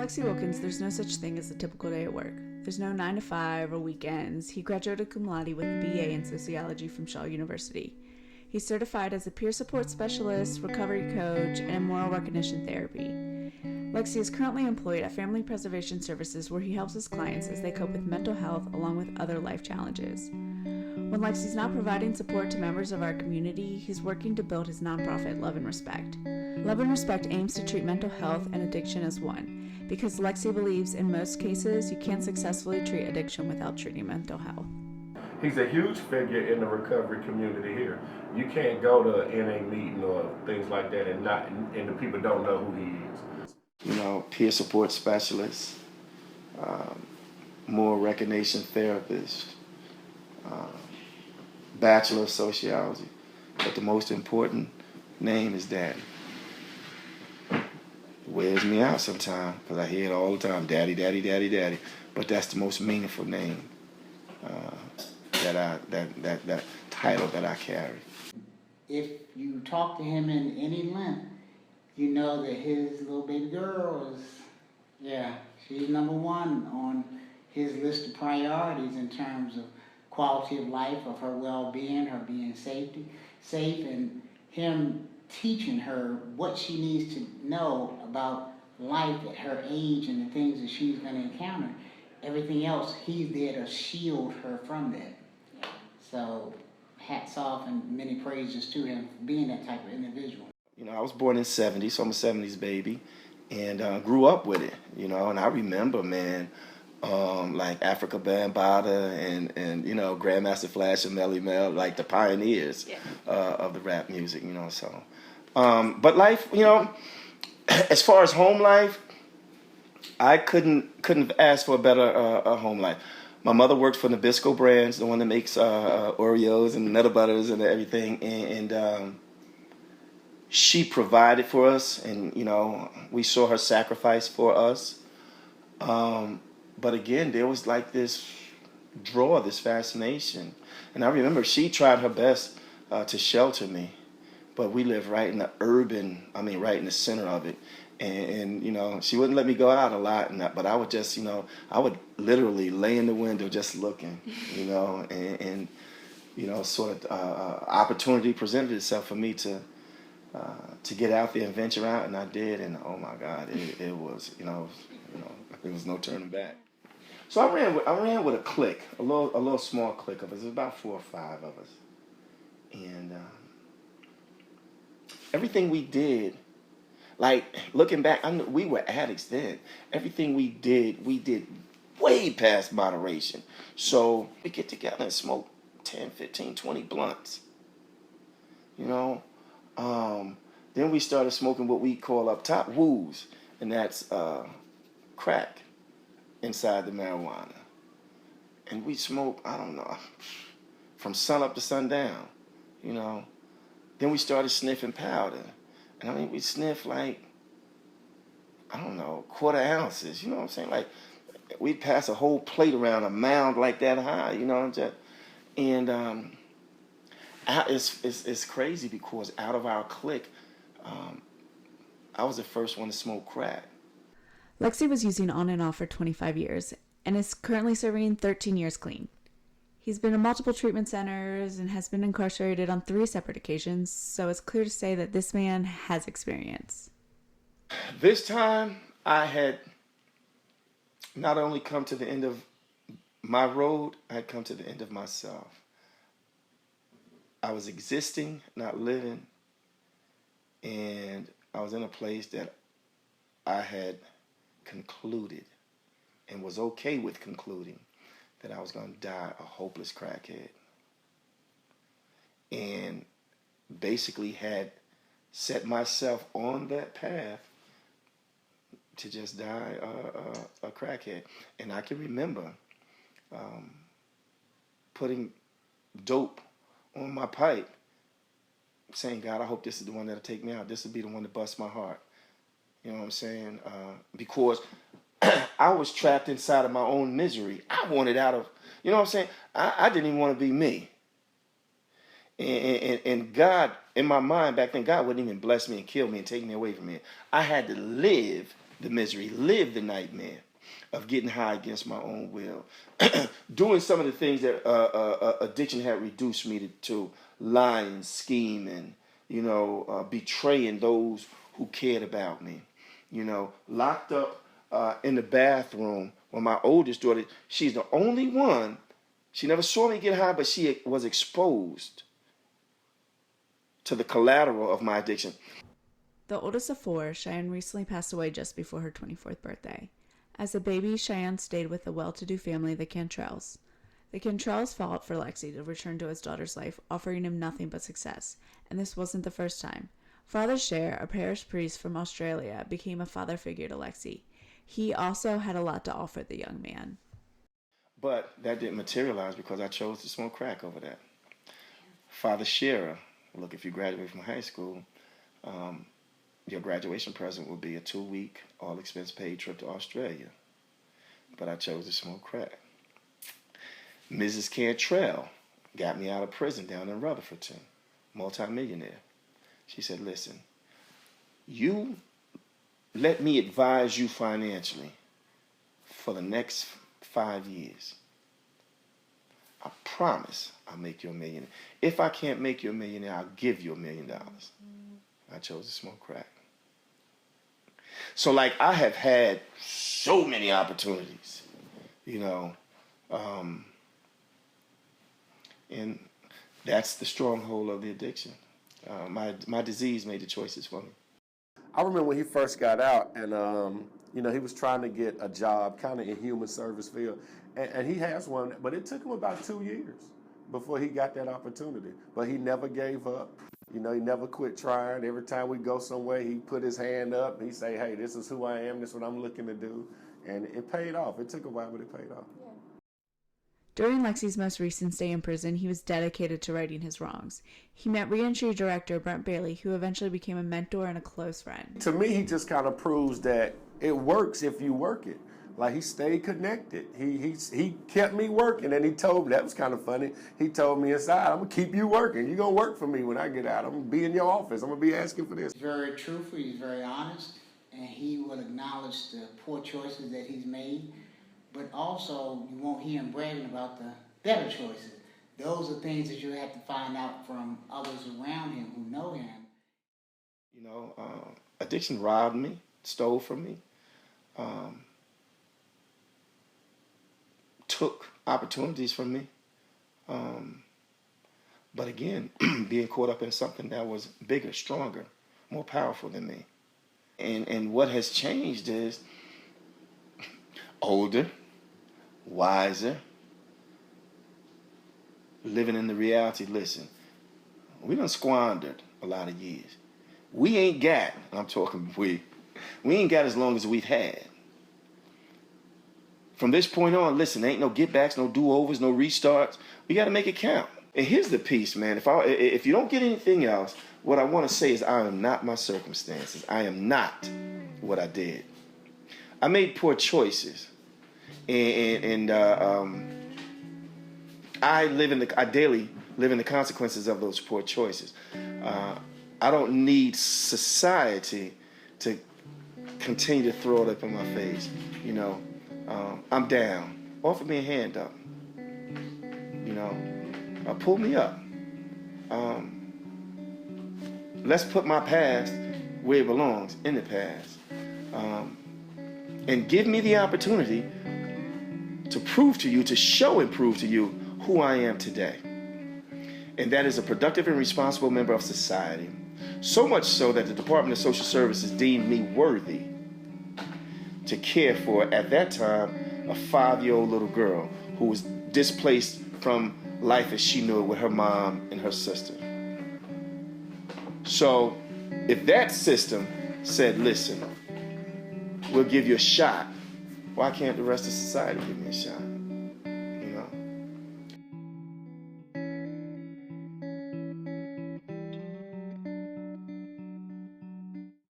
Lexi Wilkins, there's no such thing as a typical day at work. There's no 9 to 5 or weekends. He graduated cum laude with a BA in sociology from Shaw University. He's certified as a peer support specialist, recovery coach, and moral recognition therapy. Lexi is currently employed at Family Preservation Services, where he helps his clients as they cope with mental health along with other life challenges. When Lexi's not providing support to members of our community, he's working to build his nonprofit Love and Respect. Love and Respect aims to treat mental health and addiction as one, because Lexi believes in most cases you can't successfully treat addiction without treating mental health. He's a huge figure in the recovery community here. You can't go to an NA meeting or things like that and the people don't know who he is. You know, peer support specialist, moral recognition therapist, Bachelor of Sociology. But the most important name is Daddy. It wears me out sometimes because I hear it all the time, Daddy, Daddy, Daddy, Daddy. But that's the most meaningful name that title that I carry. If you talk to him in any length, you know that his little baby girl she's number one on his list of priorities in terms of quality of life, of her well-being, her being safe, and him teaching her what she needs to know about life at her age and the things that she's going to encounter. Everything else, he's there to shield her from that. So hats off and many praises to him for being that type of individual. You know, I was born in '70, so I'm a '70s baby, and grew up with it, you know, and I remember, man, like Africa Bambaataa and you know, Grandmaster Flash and Melly Mel, like the pioneers of the rap music, you know, so. But life, you know, as far as home life, I couldn't ask for a better home life. My mother worked for Nabisco Brands, the one that makes Oreos and Nutter Butters and everything, and she provided for us, and you know, we saw her sacrifice for us. But again, there was like this draw, this fascination, and I remember she tried her best to shelter me, but we lived right in the right in the center of it. And you know, she wouldn't let me go out a lot, but I would just, you know, I would literally lay in the window just looking, you know, and you know, sort of opportunity presented itself for me to get out there and venture out, and I did, and oh my God, it was, you know, there was no turning back. So I ran with a clique, a little small clique of us. It was about 4 or 5 of us, and everything we did. Like, looking back, we were addicts then. Everything we did way past moderation. So we get together and smoke 10, 15, 20 blunts. You know? Then we started smoking what we call up top woos, and that's crack inside the marijuana. And we smoke, I don't know, from sun up to sundown, you know? Then we started sniffing powder. And I mean, we sniff like, I don't know, 1/4 ounces, you know what I'm saying? Like, we'd pass a whole plate around a mound like that high, you know what I'm saying? And it's crazy because out of our clique, I was the first one to smoke crack. Lexi was using on and off for 25 years and is currently serving 13 years clean. He's been in multiple treatment centers and has been incarcerated on 3 separate occasions, so it's clear to say that this man has experience. This time, I had not only come to the end of my road, I had come to the end of myself. I was existing, not living, and I was in a place that I had concluded and was okay with concluding that I was going to die a hopeless crackhead. And basically had set myself on that path to just die a crackhead. And I can remember putting dope on my pipe, saying, God, I hope this is the one that'll take me out. This will be the one that busts my heart. You know what I'm saying? Because I was trapped inside of my own misery. I wanted out of, you know what I'm saying? I didn't even want to be me. And God, in my mind back then, God wouldn't even bless me and kill me and take me away from me. I had to live the misery, live the nightmare of getting high against my own will, doing some of the things that addiction had reduced me to lying, scheming, betraying those who cared about me, locked up in the bathroom when my oldest daughter, she's the only one, she never saw me get high, but she was exposed to the collateral of my addiction. The oldest of four, Cheyenne recently passed away just before her 24th birthday. As a baby, Cheyenne stayed with the well-to-do family, the Cantrells. The Cantrells fought for Lexi to return to his daughter's life, offering him nothing but success, and this wasn't the first time. Father Scher, a parish priest from Australia, became a father figure to Lexi. He also had a lot to offer the young man. But that didn't materialize because I chose to smoke crack over that. Father Scher, look, if you graduate from high school, your graduation present will be a 2-week, all-expense-paid trip to Australia. But I chose to smoke crack. Mrs. Cantrell got me out of prison down in Rutherfordton, multimillionaire. She said, listen, you let me advise you financially for the next 5 years. I promise I'll make you $1 million. If I can't make you $1 million, I'll give you $1 million. I chose to smoke crack. So like I have had so many opportunities, and that's the stronghold of the addiction. My disease made the choices for me. I remember when he first got out, and he was trying to get a job, kind of in human service field, and he has one, but it took him about 2 years before he got that opportunity. But he never gave up. He never quit trying. Every time we go somewhere, he put his hand up. He say, "Hey, this is who I am. This is what I'm looking to do," and it paid off. It took a while, but it paid off. Yeah. During Lexi's most recent stay in prison, he was dedicated to righting his wrongs. He met reentry director Brent Bailey, who eventually became a mentor and a close friend. To me, he just kind of proves that it works if you work it. Like, he stayed connected. He kept me working, and he told me, that was kind of funny, he told me inside, I'm going to keep you working. You're going to work for me when I get out. I'm going to be in your office. I'm going to be asking for this. He's very truthful. He's very honest, and he will acknowledge the poor choices that he's made. But also, you won't hear him bragging about the better choices. Those are things that you have to find out from others around him who know him. Addiction robbed me, stole from me, took opportunities from me. But again, being caught up in something that was bigger, stronger, more powerful than me. And what has changed is older, wiser, living in the reality. Listen, we done squandered a lot of years. We ain't got, I'm talking we ain't got as long as we've had. From this point on, listen, ain't no get-backs, no do-overs, no restarts. We got to make it count. And here's the piece, man. If you don't get anything else, what I want to say is I am not my circumstances. I am not what I did. I made poor choices. And I daily live in the consequences of those poor choices. I don't need society to continue to throw it up in my face. I'm down. Offer me a hand up. Pull me up. Let's put my past where it belongs, in the past. And give me the opportunity to prove to you, to show and prove to you who I am today. And that is a productive and responsible member of society. So much so that the Department of Social Services deemed me worthy to care for, at that time, a 5-year-old little girl who was displaced from life as she knew it with her mom and her sister. So if that system said, listen, we'll give you a shot, why can't the rest of society give me a shot?